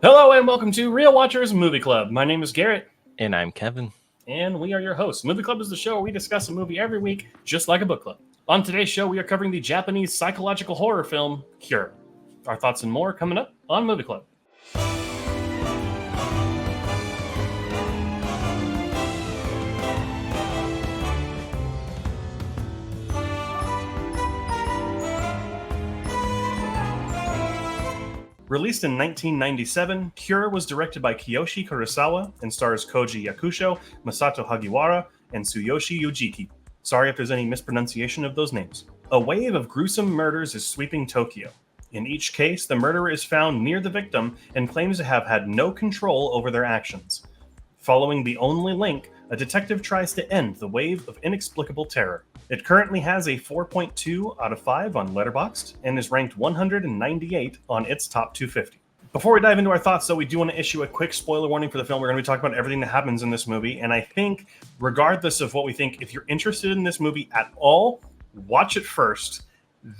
Hello and welcome to Real Watchers Movie Club. My name is Garrett. And I'm Kevin. And we are your hosts. Movie Club is the show where we discuss a movie every week, just like a book club. On today's show, we are covering the Japanese psychological horror film, Cure. Our thoughts and more coming up on Movie Club. Released in 1997, Cure was directed by Kiyoshi Kurosawa and stars Koji Yakusho, Masato Hagiwara, and Tsuyoshi Ujiki. Sorry if there's any mispronunciation of those names. A wave of gruesome murders is sweeping Tokyo. In each case, the murderer is found near the victim and claims to have had no control over their actions. Following the only link, a detective tries to end the wave of inexplicable terror. It currently has a 4.2 out of 5 on Letterboxd and is ranked 198 on its top 250. Before we dive into our thoughts, though, we do want to issue a quick spoiler warning for the film. We're going to be talking about everything that happens in this movie, and I think, regardless of what we think, if you're interested in this movie at all, watch it first,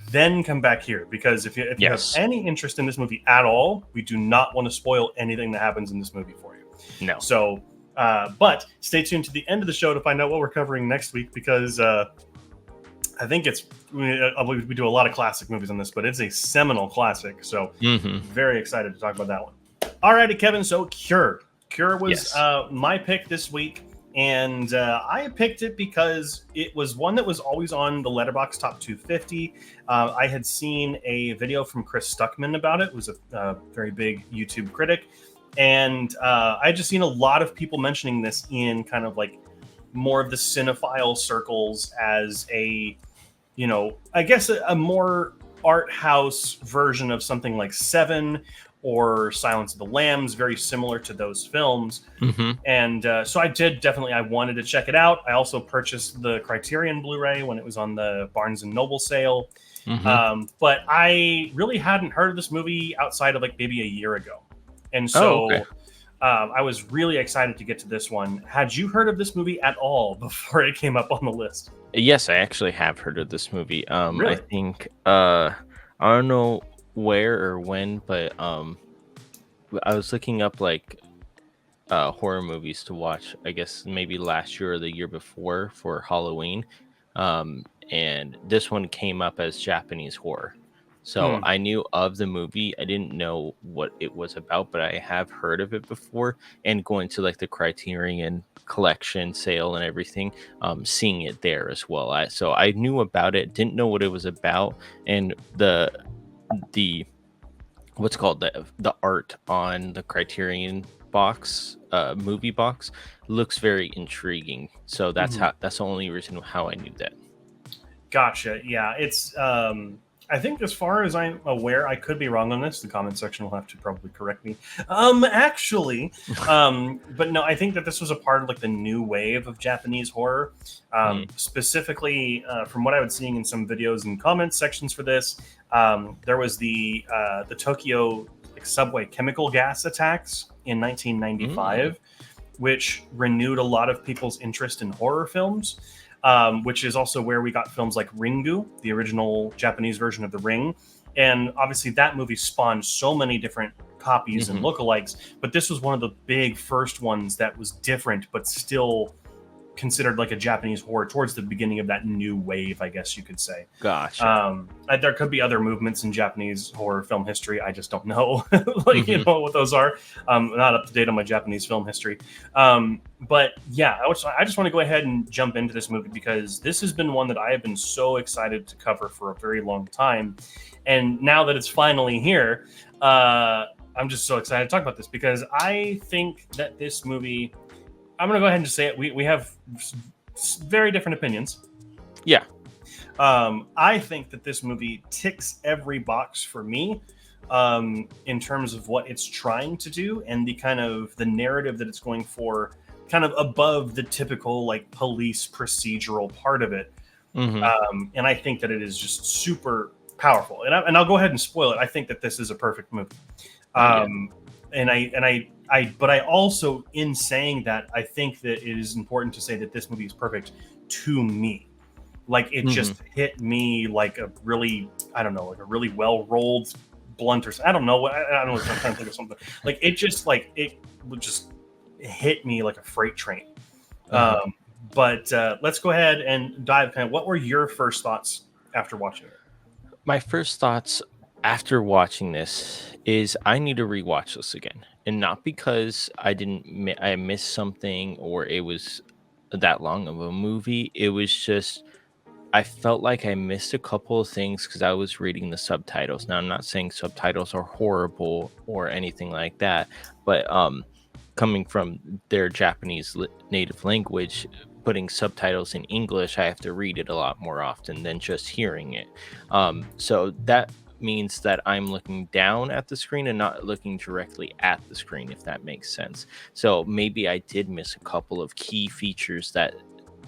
then come back here. Because if you have any interest in this movie at all, we do not want to spoil anything that happens in this movie for you. No. So, but stay tuned to the end of the show to find out what we're covering next week, because I think we do a lot of classic movies on this, but it's a seminal classic. So very excited to talk about that one. Alrighty, Kevin. So Cure was my pick this week. And I picked it because it was one that was always on the Letterboxd top 250. I had seen a video from Chris Stuckman about it. It was a very big YouTube critic. And I had just seen a lot of people mentioning this in kind of like more of the cinephile circles as a, I guess a more art house version of something like Seven or Silence of the Lambs, very similar to those films. And so I wanted to check it out. I also purchased the Criterion Blu-ray when it was on the Barnes & Noble sale. But I really hadn't heard of this movie outside of like maybe a year ago. And so I was really excited to get to this one. Had you heard of this movie at all before it came up on the list? Yes, I actually have heard of this movie. Really? I think I don't know where or when, but I was looking up like horror movies to watch. I guess maybe last year or the year before for Halloween, and this one came up as Japanese horror. So I knew of the movie. I didn't know what it was about, but I have heard of it before. And going to like the Criterion collection sale and everything, seeing it there as well. So I knew about it, didn't know what it was about, and the what's called the art on the Criterion box, movie box, looks very intriguing. So that's that's the only reason how I knew that. Gotcha. Yeah, it's I think as far as I'm aware, I could be wrong on this. The comment section will have to probably correct me. Actually, but no, I think that this was a part of like the new wave of Japanese horror. Specifically, from what I was seeing in some videos and comment sections for this, there was the Tokyo subway chemical gas attacks in 1995, which renewed a lot of people's interest in horror films. Which is also where we got films like Ringu, the original Japanese version of The Ring. And obviously that movie spawned so many different copies and lookalikes, but this was one of the big first ones that was different, but still considered like a Japanese horror towards the beginning of that new wave, I guess you could say. Gotcha. There could be other movements in Japanese horror film history. I just don't know, what those are. I'm not up to date on my Japanese film history. But yeah, I just want to go ahead and jump into this movie because this has been one that I have been so excited to cover for a very long time. And now that it's finally here, I'm just so excited to talk about this because I think that this movie, I'm going to go ahead and just say it. We have very different opinions. Yeah. I think that this movie ticks every box for me in terms of what it's trying to do and the kind of the narrative that it's going for, kind of above the typical like police procedural part of it. And I think that it is just super powerful. And I'll go ahead and spoil it. I think that this is a perfect movie. But I also, in saying that, I think that it is important to say that this movie is perfect to me. Like it just hit me like a really, I don't know, like a really well-rolled blunt or I don't know what I don't know. I'm trying to think of something like it would just hit me like a freight train. But let's go ahead and dive. Kind of, what were your first thoughts after watching it? My first thoughts after watching this is I need to rewatch this again, and not because I missed something or it was that long of a movie. It was just I felt like I missed a couple of things because I was reading the subtitles. Now, I'm not saying subtitles are horrible or anything like that, but coming from their Japanese native language, putting subtitles in English, I have to read it a lot more often than just hearing it. So that means that I'm looking down at the screen and not looking directly at the screen, if that makes sense. So maybe I did miss a couple of key features that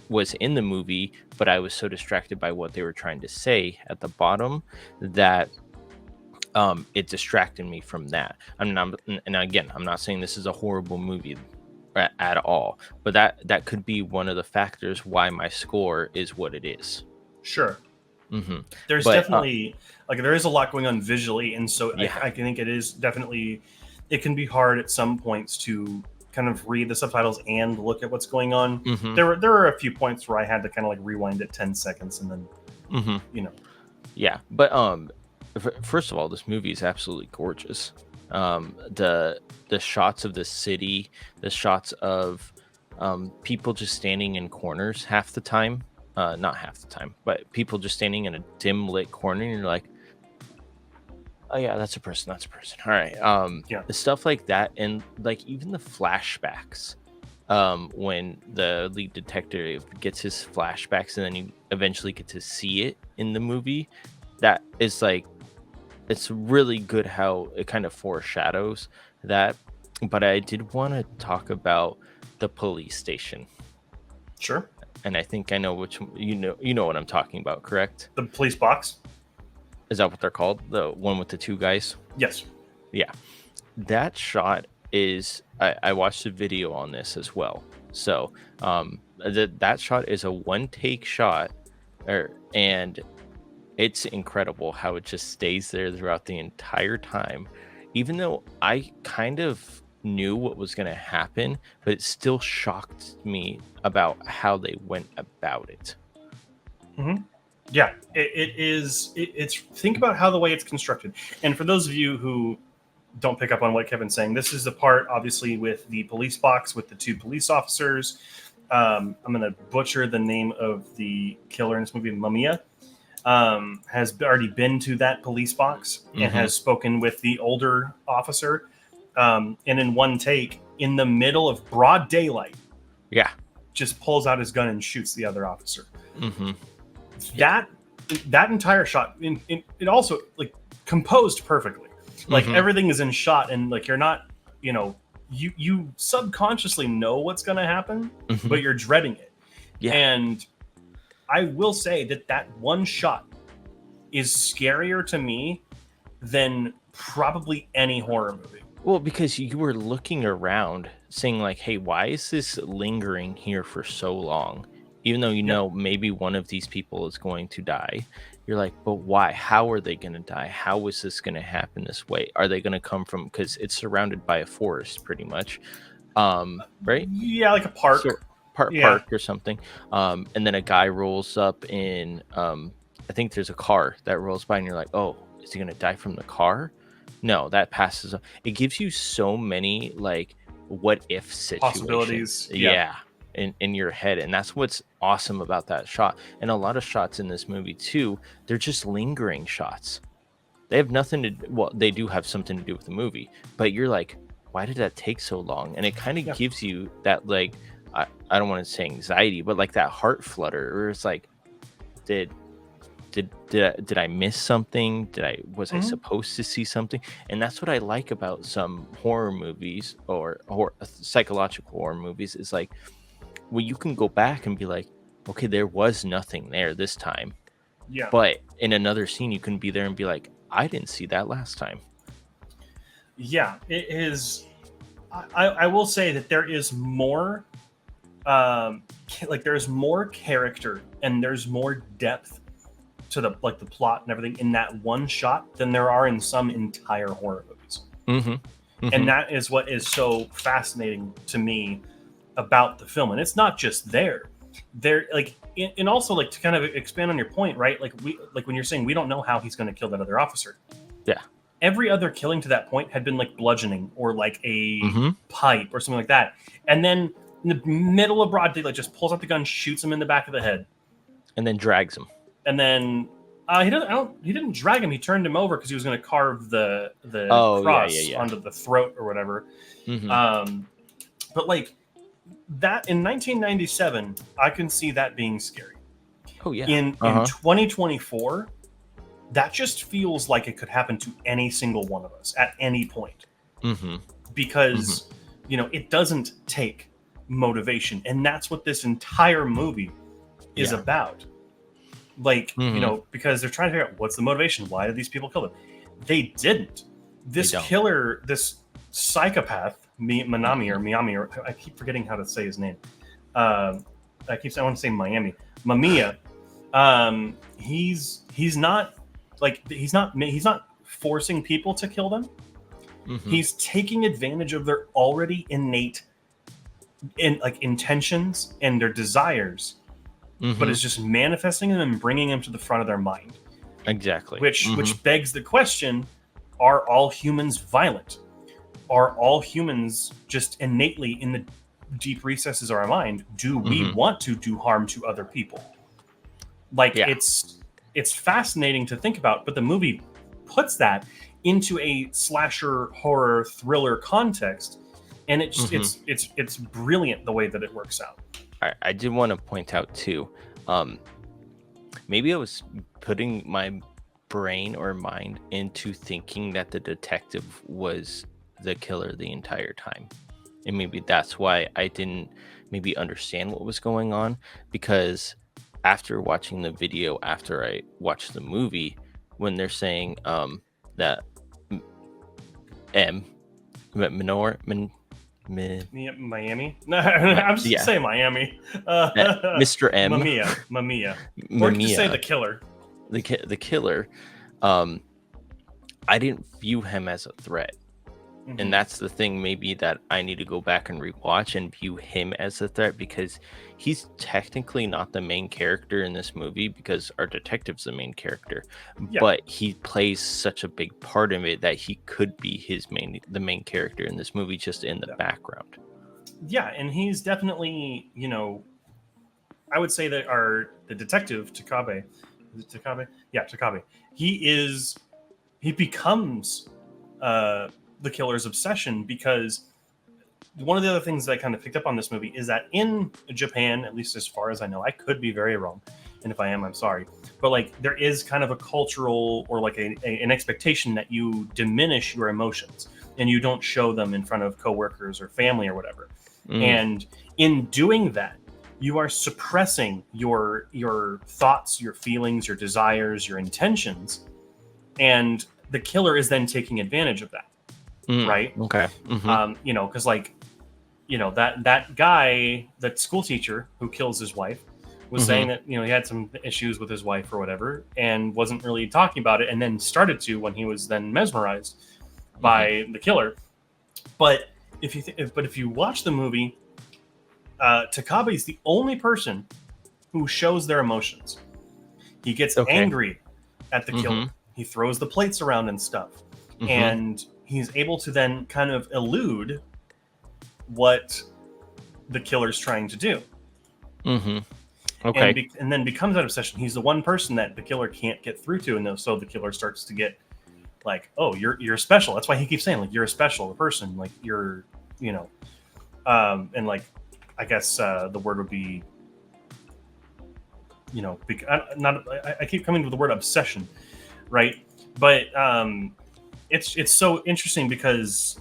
was in the movie, but I was so distracted by what they were trying to say at the bottom that it distracted me from that. And again, I'm not saying this is a horrible movie at all, but that could be one of the factors why my score is what it is. Sure. Mm-hmm. There's definitely like there is a lot going on visually, and so yeah. I think it is definitely it can be hard at some points to kind of read the subtitles and look at what's going on. Mm-hmm. There were a few points where I had to kind of like rewind it 10 seconds and then Yeah, but first of all, this movie is absolutely gorgeous. The shots of the city, the shots of people just standing in corners half the time, not half the time, but people just standing in a dim lit corner, and you're like, oh yeah, that's a person. All right. The stuff like that, and like even the flashbacks. When the lead detective gets his flashbacks, and then you eventually get to see it in the movie, that is like, it's really good how it kind of foreshadows that. But I did want to talk about the police station. Sure. And I think I know which you know what I'm talking about, correct? The police box. Is that what they're called? The one with the two guys? Yes. Yeah. That shot is I watched a video on this as well. So that shot is a one take shot, and it's incredible how it just stays there throughout the entire time, even though I kind of knew what was going to happen, but it still shocked me about how they went about it. Mm-hmm. Yeah, it's think about how the way it's constructed. And for those of you who don't pick up on what Kevin's saying, this is the part obviously with the police box with the two police officers. I'm going to butcher the name of the killer in this movie, Mamiya. Has already been to that police box and has spoken with the older officer. And in one take, in the middle of broad daylight, just pulls out his gun and shoots the other officer. That entire shot, it also like composed perfectly. Like everything is in shot, and like you're not, you subconsciously know what's going to happen, but you're dreading it. Yeah. And I will say that one shot is scarier to me than probably any horror movie. Well, because you were looking around saying like, hey, why is this lingering here for so long? Even though you know maybe one of these people is going to die. You're like, but why? How are they going to die? How is this going to happen this way? Are they going to come from, because it's surrounded by a forest pretty much, right? Yeah, like a park. So, park or something. And then a guy rolls up in, I think there's a car that rolls by and you're like, oh, is he going to die from the car? No, that passes. It gives you so many like what if situations. Possibilities. Yeah. In your head, and that's what's awesome about that shot. And a lot of shots in this movie too, they're just lingering shots. They have nothing to, well, they do have something to do with the movie, but you're like, why did that take so long? And it kind of gives you that like, I don't want to say anxiety, but like that heart flutter, where it's like, did I miss something? Was I supposed to see something? And that's what I like about some horror movies or psychological horror movies, is like, well, you can go back and be like, okay, there was nothing there this time. Yeah. But in another scene, you can be there and be like, I didn't see that last time. Yeah, it is. I will say that there is more, like there's more character and there's more depth to the plot and everything in that one shot than there are in some entire horror movies. And that is what is so fascinating to me about the film. And it's not just there. Like, and also, like, to kind of expand on your point, right? Like, when you're saying we don't know how he's going to kill that other officer. Yeah. Every other killing to that point had been like bludgeoning or like a pipe or something like that. And then in the middle of broad daylight, just pulls out the gun, shoots him in the back of the head, and then drags him. And then he didn't drag him. He turned him over because he was going to carve the cross onto the throat or whatever. But like that in 1997, I can see that being scary. Oh yeah. In 2024, that just feels like it could happen to any single one of us at any point. Because it doesn't take motivation, and that's what this entire movie is about. Like, because they're trying to figure out what's the motivation. Why did these people kill them? They didn't. This killer, this psychopath, Miami, or I keep forgetting how to say his name. I want to say Miami. Mamiya. He's not forcing people to kill them. He's taking advantage of their already innate intentions and their desires. But it's just manifesting them and bringing them to the front of their mind. Exactly. Which begs the question, are all humans violent? Are all humans just innately in the deep recesses of our mind, do we want to do harm to other people? Like, it's fascinating to think about, but the movie puts that into a slasher horror thriller context, and it's brilliant the way that it works out. I did want to point out too, maybe I was putting my brain or mind into thinking that the detective was the killer the entire time, and maybe that's why I didn't maybe understand what was going on, because after watching the video, after I watched the movie, when they're saying that Miami? No, I'm just saying Miami. Mr. M. Mamiya. Or just say the killer. The killer. I didn't view him as a threat. And that's the thing, maybe, that I need to go back and rewatch and view him as a threat, because he's technically not the main character in this movie, because our detective's the main character. Yeah. But he plays such a big part of it that he could be the main character in this movie, just in the background. Yeah, and he's definitely, I would say that the detective, Takabe, is it Takabe? Yeah, Takabe. He becomes the killer's obsession, because one of the other things that I kind of picked up on this movie is that in Japan, at least as far as I know, I could be very wrong, and if I am, I'm sorry, but like there is kind of a cultural or like an expectation that you diminish your emotions and you don't show them in front of coworkers or family or whatever. And in doing that, you are suppressing your thoughts, your feelings, your desires, your intentions, and the killer is then taking advantage of that. Right. Okay. Because that guy, that school teacher who kills his wife, was saying that he had some issues with his wife or whatever, and wasn't really talking about it, and then started to when he was then mesmerized by the killer. But if you watch the movie, Takabe is the only person who shows their emotions. He gets angry at the killer. He throws the plates around and stuff, and he's able to then kind of elude what the killer's trying to do. Okay. And then becomes that obsession. He's the one person that the killer can't get through to, and so the killer starts to get like, oh, you're special. That's why he keeps saying, like, you're a special person. Like, you're, and like, I guess the word would be, I keep coming to the word obsession, right? But it's so interesting because,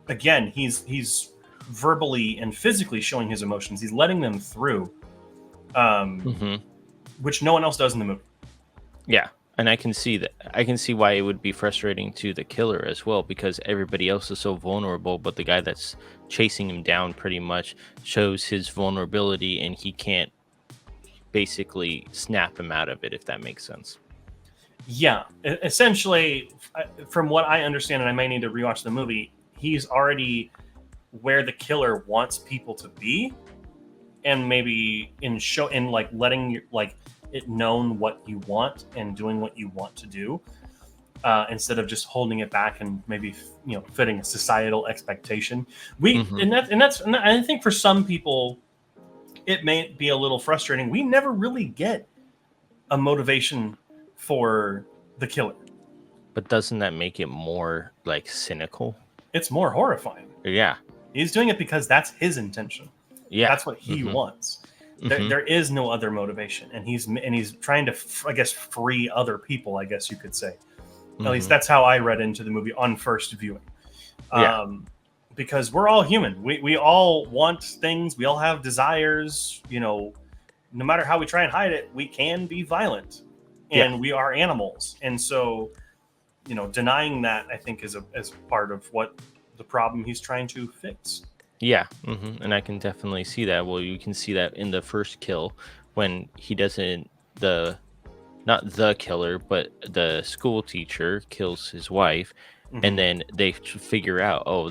again, he's verbally and physically showing his emotions. He's letting them through, which no one else does in the movie. Yeah, and I can see that. I can see why it would be frustrating to the killer as well, because everybody else is so vulnerable, but the guy that's chasing him down pretty much shows his vulnerability, and he can't basically snap him out of it, if that makes sense. Yeah, essentially, from what I understand, and I may need to rewatch the movie, he's already where the killer wants people to be, and maybe in like letting like it known what you want and doing what you want to do, instead of just holding it back and maybe fitting a societal expectation. Hmm. And I think for some people it may be a little frustrating. We never really get a motivation for the killer. But doesn't that make it more like cynical? It's more horrifying. Yeah. He's doing it because that's his intention. Yeah. That's what he Hmm. wants. There, Hmm. there is no other motivation, and he's trying to, I guess, free other people. I guess you could say. At least Hmm. that's how I read into the movie on first viewing. Yeah. Um, because we're all human. We all want things. We all have desires. No matter how we try and hide it, we can be violent, Yeah. and we are animals. And so, denying that, I think, is part of what the problem he's trying to fix. Yeah. And I can definitely see that. Well, you can see that in the first kill when he doesn't the not the killer, but the school teacher kills his wife, and Hmm. then they figure out, oh,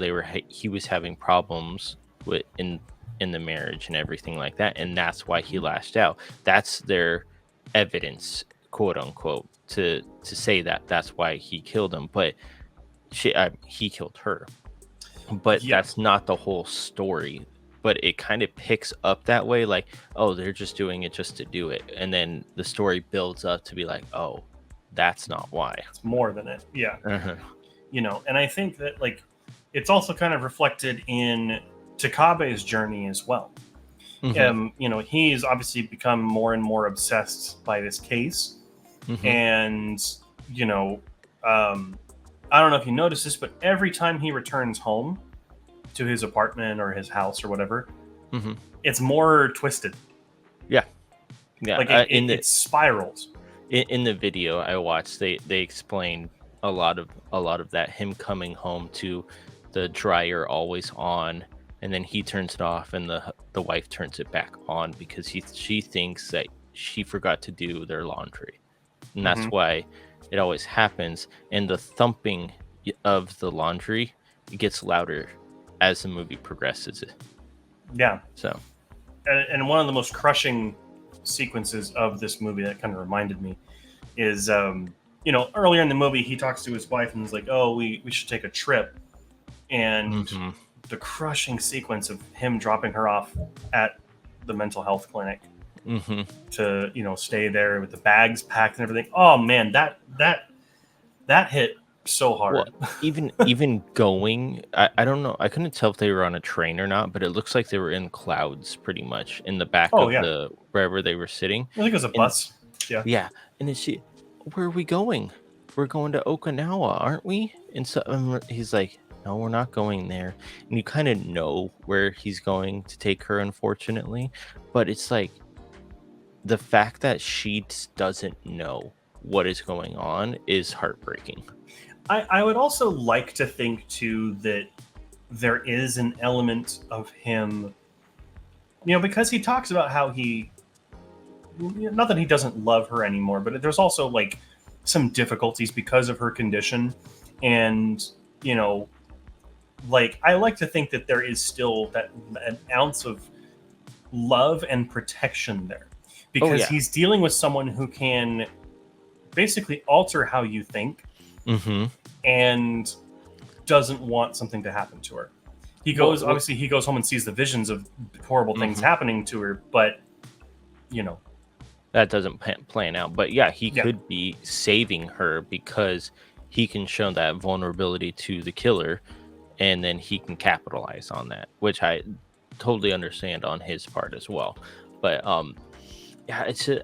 he was having problems with in the marriage and everything like that, and that's why he lashed out. That's their evidence, quote unquote, to say that that's why he killed him. But he killed her, but Yeah, that's not the whole story. But it kind of picks up that way, like, oh, they're just doing it just to do it, and then the story builds up to be like, oh, that's not why. it's more than it. Yeah, Uh-huh. and I think that like it's also kind of reflected in Takabe's journey as well. Hmm. He's obviously become more and more obsessed by this case, Hmm. and you know, um, I don't know if you noticed this, but every time he returns home to his apartment or his house or whatever, Hmm. it's more twisted. Yeah, yeah. Like it spirals. In the video I watched, they explain a lot of that, him coming home to the dryer always on, and then he turns it off, and the wife turns it back on because she thinks that she forgot to do their laundry, and that's Hmm. why it always happens. And the thumping of the laundry, it gets louder as the movie progresses. Yeah, So. and one of the most crushing sequences of this movie that kind of reminded me is earlier in the movie he talks to his wife and is like, oh, we should take a trip, and Hmm. the crushing sequence of him dropping her off at the mental health clinic Hmm. to stay there with the bags packed and everything. Oh man, that hit so Well, hard. even going, I don't know. I couldn't tell if they were on a train or not, but it looks like they were in clouds pretty much in the back Oh of yeah, the wherever they were sitting. I think it was a And bus. Yeah. yeah, and then where are we going? We're going to Okinawa, aren't we? And so he's like, no, we're not going there. And you kind of know where he's going to take her, unfortunately. But it's like the fact that she doesn't know what is going on is heartbreaking. I would also like to think too that there is an element of him, because he talks about how he, not that he doesn't love her anymore, but there's also like some difficulties because of her condition. And, you know, like I like to think that there is still that an ounce of love and protection there, Oh because yeah. he's dealing with someone who can basically alter how you think Mm-hmm. and doesn't want something to happen to her. He goes home and sees the visions of horrible things Mhm. happening to her, but you know, That doesn't plan out, but yeah, he yeah, could be saving her because he can show that vulnerability to the killer, and then he can capitalize on that, which I totally understand on his part as well. But yeah, see.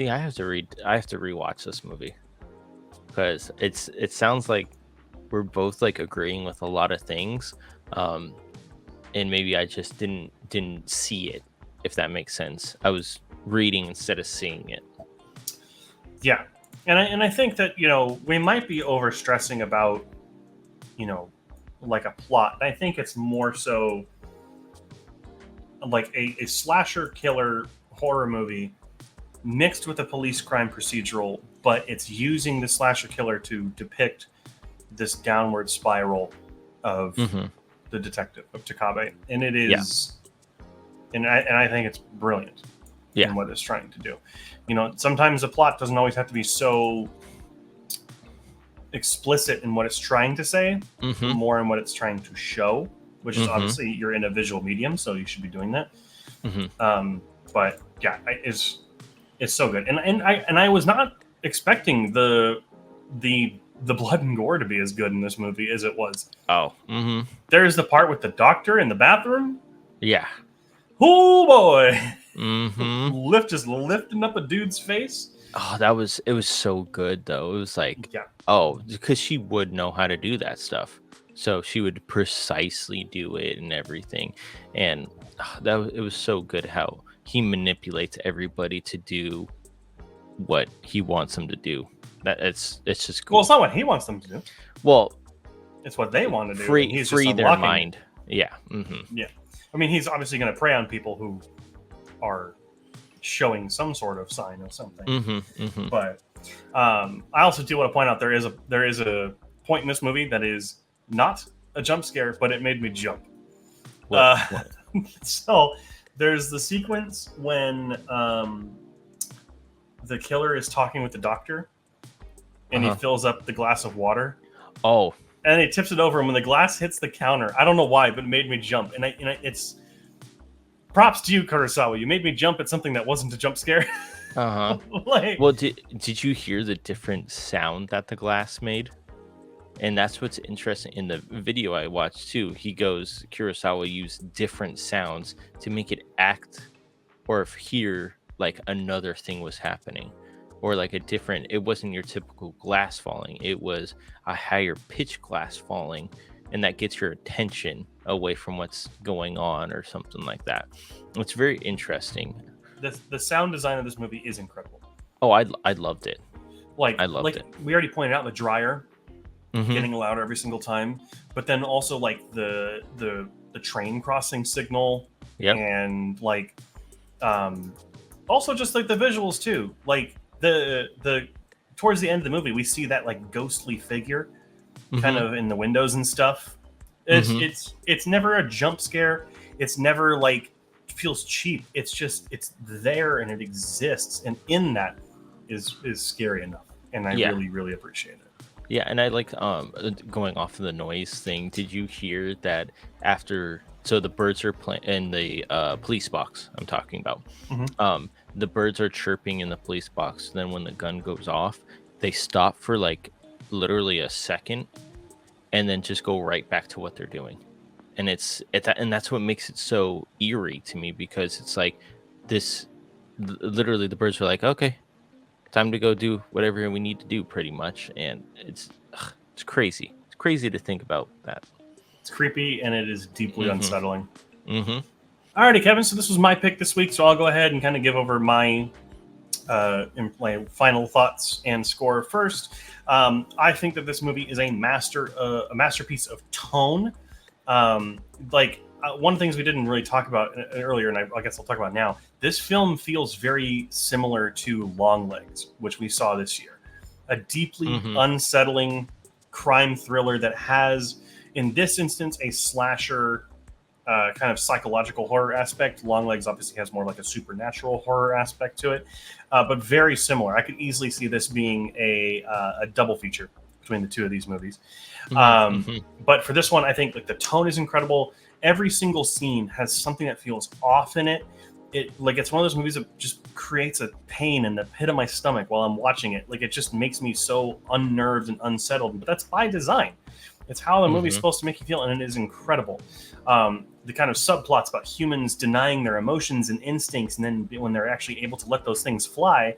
I have to rewatch this movie because it sounds like we're both like agreeing with a lot of things, um, and maybe I just didn't see it, if that makes sense. I was reading instead of seeing it. yeah. And I think that we might be over stressing about you know like a plot. I think it's more so like a slasher killer horror movie mixed with a police crime procedural but it's using the slasher killer to depict this downward spiral of the detective, of Takabe, and it is, and I think it's brilliant in what it's trying to do. You know, sometimes a plot doesn't always have to be so explicit in what it's trying to say, more in what it's trying to show, which is obviously you're in a visual medium, so you should be doing that. But yeah, it's so good, and I was not expecting the blood and gore to be as good in this movie as it was. There's the part with the doctor in the bathroom. Yeah. Oh boy. Just lifting up a dude's face. Oh, it was so good though. It was like, because she would know how to do that stuff, so she would precisely do it and everything, and it was so good how he manipulates everybody to do what he wants them to do. That it's just cool. Well, it's not what he wants them to do. Well, it's what they want to do. Free their mind. Yeah. Yeah. I mean, he's obviously going to prey on people who are showing some sort of sign of something. But I also do want to point out there is a point in this movie that is not a jump scare, but it made me jump. What? So there's the sequence when the killer is talking with the doctor, and he fills up the glass of water. Oh. And he tips it over, and when the glass hits the counter, I don't know why, but it made me jump. And it's props to you, Kurosawa. You made me jump at something that wasn't a jump scare. Well, did you hear the different sound that the glass made? And that's what's interesting in the video I watched too. Kurosawa used different sounds to make it act or hear like another thing was happening, or like it wasn't your typical glass falling. It was a higher pitch glass falling, and that gets your attention away from what's going on or something like that. It's very interesting. The sound design of this movie is incredible. Oh, I loved it. I loved it. We already pointed out the dryer getting louder every single time, but then also like the train crossing signal, and like also just like the visuals too. Like the towards the end of the movie, we see that like ghostly figure kind of in the windows and stuff. It's never a jump scare. It's never like feels cheap. It's there and it exists, and in that is scary enough, and I really appreciate it. Yeah, and I like going off of the noise thing. Did you hear that after? So the birds are playing in the police box. I'm talking about. The birds are chirping in the police box. Then when the gun goes off, they stop for like literally a second, and then just go right back to what they're doing. And and that's what makes it so eerie to me, because it's like this. Literally, the birds are like, okay, time to go do whatever we need to do, pretty much. And it's crazy. It's crazy to think about that. It's creepy, and it is deeply unsettling. Alrighty, Kevin. So this was my pick this week. So I'll go ahead and kind of give over my final thoughts and score first. I think that this movie is a masterpiece of tone. One of the things we didn't really talk about earlier, and I guess I'll talk about now. This film feels very similar to Longlegs, which we saw this year. A deeply unsettling crime thriller that has, in this instance, a slasher kind of psychological horror aspect. Longlegs obviously has more like a supernatural horror aspect to it, but very similar. I could easily see this being a double feature between the two of these movies. But for this one, I think like the tone is incredible. Every single scene has something that feels off in it. It's one of those movies that just creates a pain in the pit of my stomach while I'm watching it. Like, it just makes me so unnerved and unsettled. But that's by design. It's how the movie's supposed to make you feel, and it is incredible. The kind of subplots about humans denying their emotions and instincts, and then when they're actually able to let those things fly,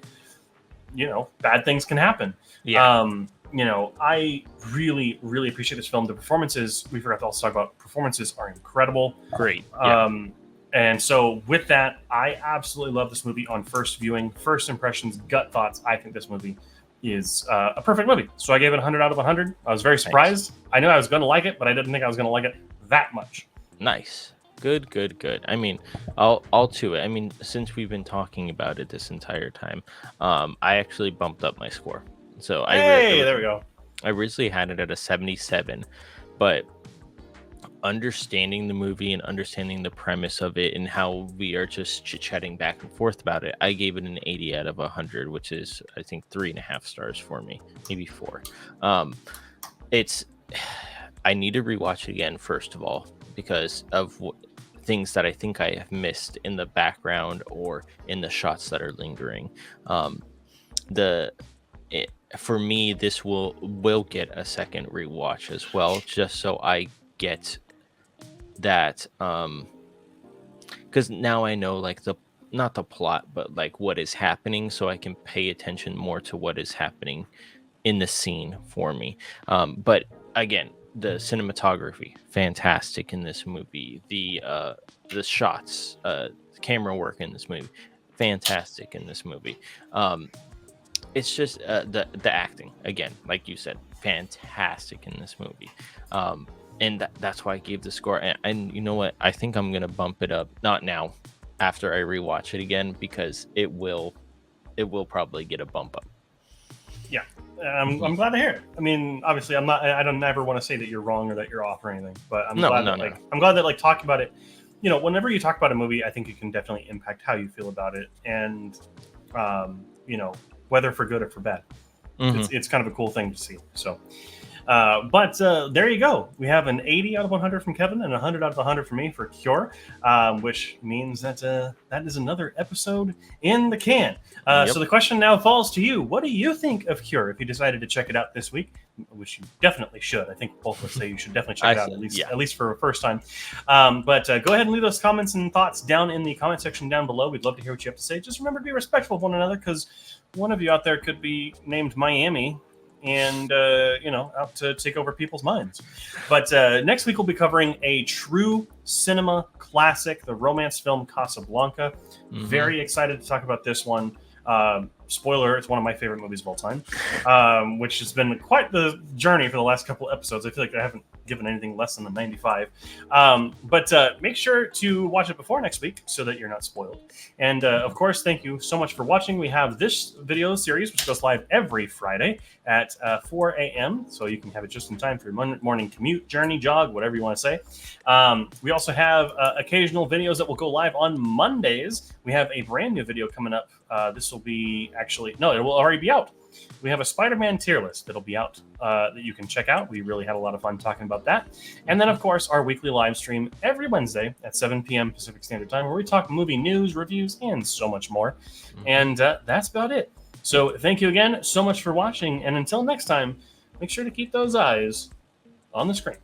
bad things can happen. I really, really appreciate this film. The performances, we forgot to also talk about, performances are incredible. Great. And so with that, I absolutely love this movie on first viewing. First impressions, gut thoughts, I think this movie is a perfect movie. So I gave it 100 out of 100. I was very surprised. Nice. I knew I was going to like it, but I didn't think I was going to like it that much. Nice. Good. I mean, I'll to it. I mean, since we've been talking about it this entire time, I actually bumped up my score. So Hey, there we go. I originally had it at a 77, but understanding the movie and understanding the premise of it and how we are just chit-chatting back and forth about it, I gave it an 80 out of 100, which is I think 3.5 stars for me, maybe 4. It's I need to rewatch it again, first of all, because of things that I think I have missed in the background or in the shots that are lingering. For me, this will get a second rewatch as well, just so I get that, because now I know like the not the plot, but like what is happening, so I can pay attention more to what is happening in the scene for me. But again, the cinematography fantastic in this movie. The shots, camera work in this movie, fantastic in this movie. It's just the acting again, like you said, fantastic in this movie. And that's why I gave the score. And you know what? I think I'm gonna bump it up. Not now, after I rewatch it again, because it will probably get a bump up. Yeah, I'm glad to hear it. I mean, obviously, I don't ever want to say that you're wrong or that you're off or anything, but I'm glad that like talking about it. You know, whenever you talk about a movie, I think it can definitely impact how you feel about it, and you know, whether for good or for bad. It's kind of a cool thing to see. So. But there you go. We have an 80 out of 100 from Kevin and 100 out of 100 for me for Cure, which means that that is another episode in the can. So the question now falls to you. What do you think of Cure if you decided to check it out this week? Which you definitely should. I think both of us say you should definitely check it out at least for a first time. But go ahead and leave those comments and thoughts down in the comment section down below. We'd love to hear what you have to say. Just remember to be respectful of one another, because one of you out there could be named Miami and you know, out to take over people's minds. But next week we'll be covering a true cinema classic, the romance film Casablanca. Very excited to talk about this one. Spoiler, it's one of my favorite movies of all time, which has been quite the journey for the last couple episodes. I feel like I haven't given anything less than a 95. But make sure to watch it before next week so that you're not spoiled. And of course, thank you so much for watching. We have this video series, which goes live every Friday at 4 a.m. So you can have it just in time for your morning commute, journey, jog, whatever you want to say. We also have occasional videos that will go live on Mondays. We have a brand new video coming up. This will be it will already be out. We have a Spider-Man tier list that'll be out that you can check out. We really had a lot of fun talking about that. And then, of course, our weekly live stream every Wednesday at 7 p.m. Pacific Standard Time, where we talk movie news, reviews, and so much more. And that's about it. So thank you again so much for watching. And until next time, make sure to keep those eyes on the screen.